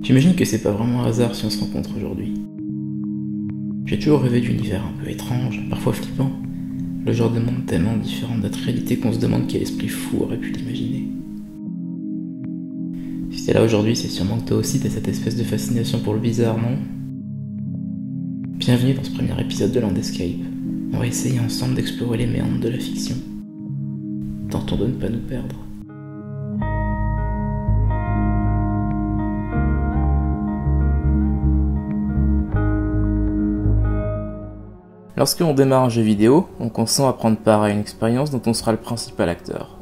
J'imagine que c'est pas vraiment un hasard si on se rencontre aujourd'hui. J'ai toujours rêvé d'univers un peu étrange, parfois flippant, le genre de monde tellement différent de notre réalité qu'on se demande quel esprit fou aurait pu l'imaginer. Si t'es là aujourd'hui, c'est sûrement que toi aussi t'as cette espèce de fascination pour le bizarre, non? Bienvenue dans ce premier épisode de Landscape. On va essayer ensemble d'explorer les méandres de la fiction. Tentons de ne pas nous perdre. Lorsque l'on démarre un jeu vidéo, on consent à prendre part à une expérience dont on sera le principal acteur.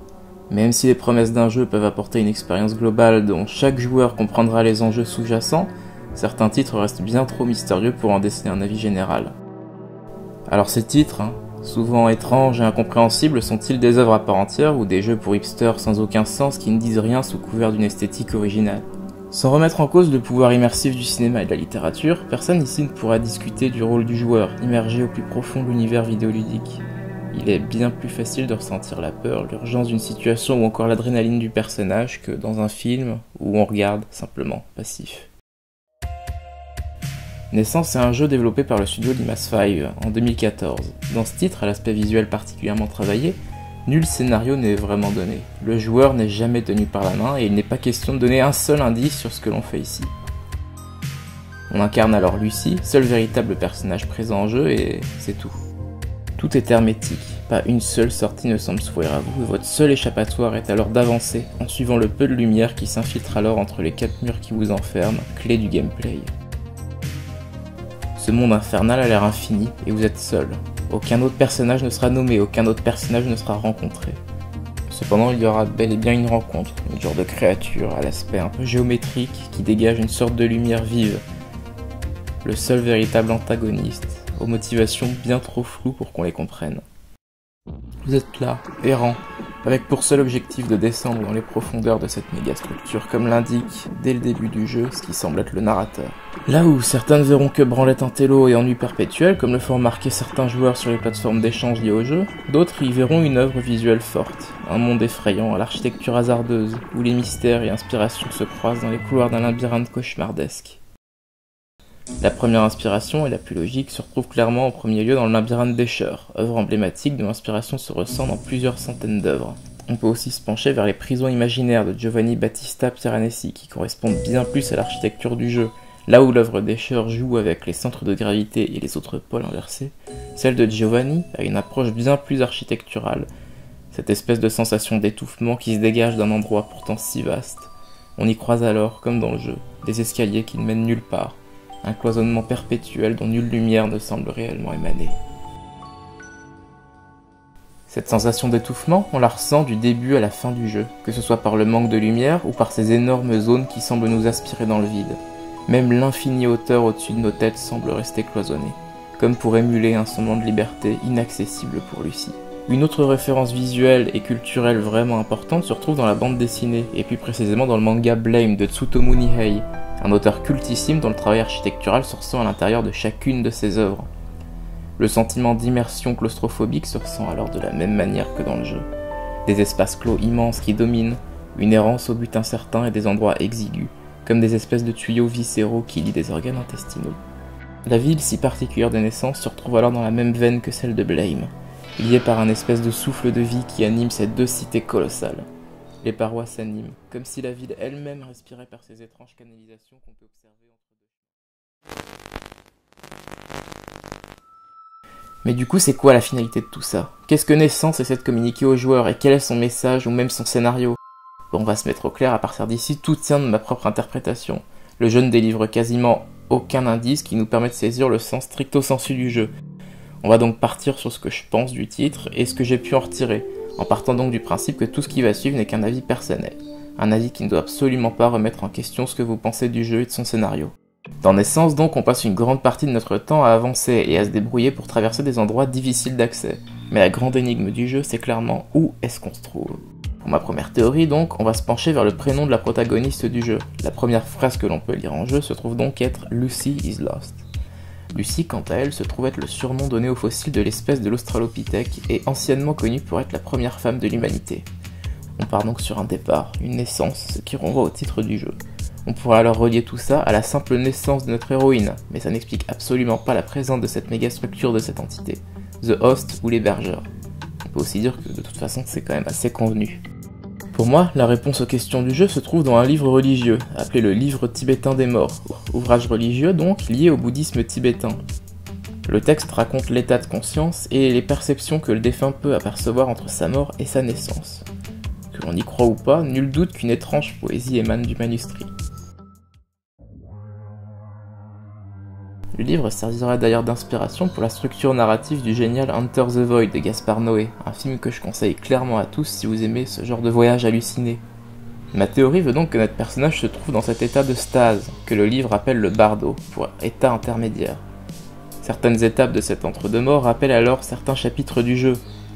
Même si les promesses d'un jeu peuvent apporter une expérience globale dont chaque joueur comprendra les enjeux sous-jacents, certains titres restent bien trop mystérieux pour en dessiner un avis général. Alors ces titres, souvent étranges et incompréhensibles, sont-ils des œuvres à part entière ou des jeux pour hipsters sans aucun sens qui ne disent rien sous couvert d'une esthétique originale ? Sans remettre en cause le pouvoir immersif du cinéma et de la littérature, personne ici ne pourra discuter du rôle du joueur, immergé au plus profond de l'univers vidéoludique. Il est bien plus facile de ressentir la peur, l'urgence d'une situation ou encore l'adrénaline du personnage que dans un film où on regarde simplement passif. Naissance est un jeu développé par le studio Limass 5 en 2014. Dans ce titre, à l'aspect visuel particulièrement travaillé, nul scénario n'est vraiment donné. Le joueur n'est jamais tenu par la main et il n'est pas question de donner un seul indice sur ce que l'on fait ici. On incarne alors Lucy, seul véritable personnage présent en jeu et c'est tout. Tout est hermétique, pas une seule sortie ne semble s'ouvrir à vous et votre seul échappatoire est alors d'avancer en suivant le peu de lumière qui s'infiltre alors entre les 4 murs qui vous enferment, clé du gameplay. Ce monde infernal a l'air infini et vous êtes seul. Aucun autre personnage ne sera nommé, aucun autre personnage ne sera rencontré. Cependant, il y aura bel et bien une rencontre, une genre de créature à l'aspect un peu géométrique qui dégage une sorte de lumière vive. Le seul véritable antagoniste, aux motivations bien trop floues pour qu'on les comprenne. Vous êtes là, errant, avec pour seul objectif de descendre dans les profondeurs de cette méga structure, comme l'indique, dès le début du jeu, ce qui semble être le narrateur. Là où certains ne verront que branlette intello et ennui perpétuel, comme le font remarquer certains joueurs sur les plateformes d'échange liées au jeu, d'autres y verront une œuvre visuelle forte, un monde effrayant à l'architecture hasardeuse, où les mystères et inspirations se croisent dans les couloirs d'un labyrinthe cauchemardesque. La première inspiration, et la plus logique, se retrouve clairement en premier lieu dans le labyrinthe d'Escher, œuvre emblématique dont l'inspiration se ressent dans plusieurs centaines d'œuvres. On peut aussi se pencher vers les prisons imaginaires de Giovanni Battista Piranesi, qui correspondent bien plus à l'architecture du jeu. Là où l'œuvre d'Escher joue avec les centres de gravité et les autres pôles inversés, celle de Giovanni a une approche bien plus architecturale, cette espèce de sensation d'étouffement qui se dégage d'un endroit pourtant si vaste. On y croise alors, comme dans le jeu, des escaliers qui ne mènent nulle part, un cloisonnement perpétuel dont nulle lumière ne semble réellement émaner. Cette sensation d'étouffement, on la ressent du début à la fin du jeu, que ce soit par le manque de lumière ou par ces énormes zones qui semblent nous aspirer dans le vide. Même l'infinie hauteur au-dessus de nos têtes semble rester cloisonnée, comme pour émuler un semblant de liberté inaccessible pour Lucy. Une autre référence visuelle et culturelle vraiment importante se retrouve dans la bande dessinée, et plus précisément dans le manga Blame de Tsutomu Nihei, un auteur cultissime dont le travail architectural se ressent à l'intérieur de chacune de ses œuvres. Le sentiment d'immersion claustrophobique se ressent alors de la même manière que dans le jeu. Des espaces clos immenses qui dominent, une errance au but incertain et des endroits exigus, comme des espèces de tuyaux viscéraux qui lient des organes intestinaux. La ville si particulière de naissance se retrouve alors dans la même veine que celle de Blame, liée par un espèce de souffle de vie qui anime ces deux cités colossales. Les parois s'animent, comme si la ville elle-même respirait par ces étranges canalisations qu'on peut observer entre deux. Mais du coup, c'est quoi la finalité de tout ça ? Qu'est-ce que Naissance essaie de communiquer aux joueurs et quel est son message ou même son scénario ? Bon, on va se mettre au clair, à partir d'ici, tout tient de ma propre interprétation. Le jeu ne délivre quasiment aucun indice qui nous permet de saisir le sens stricto sensu du jeu. On va donc partir sur ce que je pense du titre et ce que j'ai pu en retirer, en partant donc du principe que tout ce qui va suivre n'est qu'un avis personnel. Un avis qui ne doit absolument pas remettre en question ce que vous pensez du jeu et de son scénario. Dans Naissance donc, on passe une grande partie de notre temps à avancer et à se débrouiller pour traverser des endroits difficiles d'accès. Mais la grande énigme du jeu, c'est clairement où est-ce qu'on se trouve. Pour ma première théorie donc, on va se pencher vers le prénom de la protagoniste du jeu. La première phrase que l'on peut lire en jeu se trouve donc être « Lucy is lost ». Lucy, quant à elle, se trouve être le surnom donné aux fossiles de l'espèce de l'Australopithèque et anciennement connue pour être la première femme de l'humanité. On part donc sur un départ, une naissance, ce qui renvoie au titre du jeu. On pourrait alors relier tout ça à la simple naissance de notre héroïne, mais ça n'explique absolument pas la présence de cette mégastructure de cette entité, The Host ou l'hébergeur. On peut aussi dire que de toute façon c'est quand même assez convenu. Pour moi, la réponse aux questions du jeu se trouve dans un livre religieux, appelé le Livre tibétain des morts, ouvrage religieux donc lié au bouddhisme tibétain. Le texte raconte l'état de conscience et les perceptions que le défunt peut apercevoir entre sa mort et sa naissance. Que l'on y croit ou pas, nul doute qu'une étrange poésie émane du manuscrit. Le livre servira d'ailleurs d'inspiration pour la structure narrative du génial Enter the Void de Gaspar Noé, un film que je conseille clairement à tous si vous aimez ce genre de voyage halluciné. Ma théorie veut donc que notre personnage se trouve dans cet état de stase, que le livre appelle le bardo, pour état intermédiaire. Certaines étapes de cet entre-deux-morts rappellent alors certains chapitres du jeu.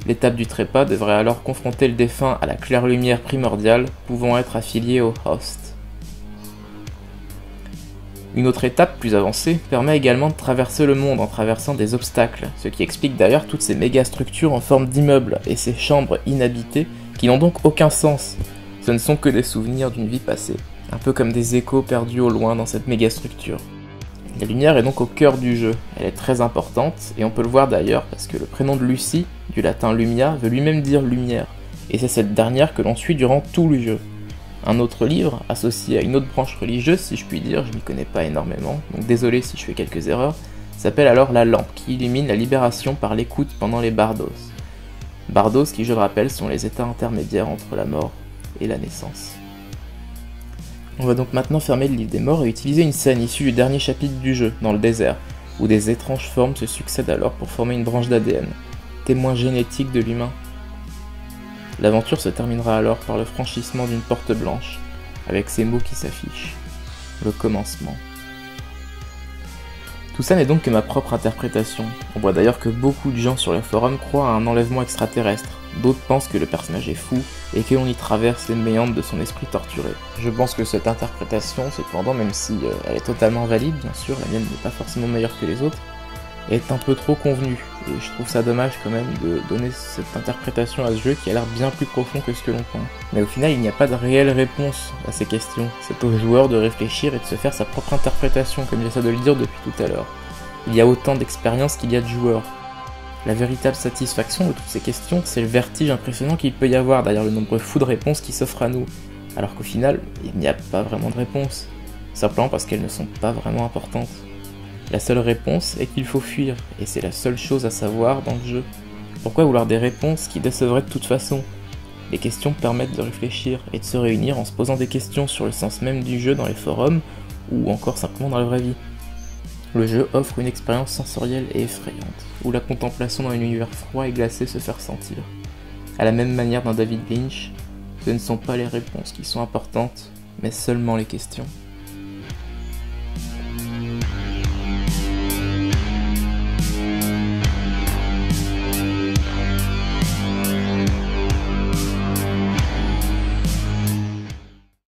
L'étape du trépas devrait alors confronter le défunt à la claire lumière primordiale, pouvant être affiliée au host. Une autre étape, plus avancée, permet également de traverser le monde en traversant des obstacles, ce qui explique d'ailleurs toutes ces méga-structures en forme d'immeubles et ces chambres inhabitées qui n'ont donc aucun sens. Ce ne sont que des souvenirs d'une vie passée, un peu comme des échos perdus au loin dans cette méga-structure. La lumière est donc au cœur du jeu, elle est très importante, et on peut le voir d'ailleurs parce que le prénom de Lucie, du latin lumia, veut lui-même dire lumière, et c'est cette dernière que l'on suit durant tout le jeu. Un autre livre, associé à une autre branche religieuse, si je puis dire, je m'y connais pas énormément, donc désolé si je fais quelques erreurs, s'appelle alors La Lampe, qui illumine la libération par l'écoute pendant les bardos. Bardos qui, je le rappelle, sont les états intermédiaires entre la mort et la naissance. On va donc maintenant fermer le livre des morts et utiliser une scène issue du dernier chapitre du jeu, dans le désert, où des étranges formes se succèdent alors pour former une branche d'ADN, témoin génétique de l'humain. L'aventure se terminera alors par le franchissement d'une porte blanche, avec ces mots qui s'affichent. Le commencement. Tout ça n'est donc que ma propre interprétation. On voit d'ailleurs que beaucoup de gens sur les forums croient à un enlèvement extraterrestre. D'autres pensent que le personnage est fou et que l'on y traverse les méandres de son esprit torturé. Je pense que cette interprétation, cependant, même si elle est totalement valide, bien sûr, la mienne n'est pas forcément meilleure que les autres, est un peu trop convenue. Et je trouve ça dommage quand même de donner cette interprétation à ce jeu qui a l'air bien plus profond que ce que l'on pense. Mais au final, il n'y a pas de réelle réponse à ces questions. C'est au joueur de réfléchir et de se faire sa propre interprétation, comme j'essaie de le dire depuis tout à l'heure. Il y a autant d'expérience qu'il y a de joueurs. La véritable satisfaction de toutes ces questions, c'est le vertige impressionnant qu'il peut y avoir derrière le nombre fou de réponses qui s'offrent à nous. Alors qu'au final, il n'y a pas vraiment de réponses. Simplement parce qu'elles ne sont pas vraiment importantes. La seule réponse est qu'il faut fuir, et c'est la seule chose à savoir dans le jeu. Pourquoi vouloir des réponses qui décevraient de toute façon? Les questions permettent de réfléchir et de se réunir en se posant des questions sur le sens même du jeu dans les forums, ou encore simplement dans la vraie vie. Le jeu offre une expérience sensorielle et effrayante, où la contemplation dans un univers froid et glacé se fait ressentir. À la même manière d'un David Lynch, ce ne sont pas les réponses qui sont importantes, mais seulement les questions.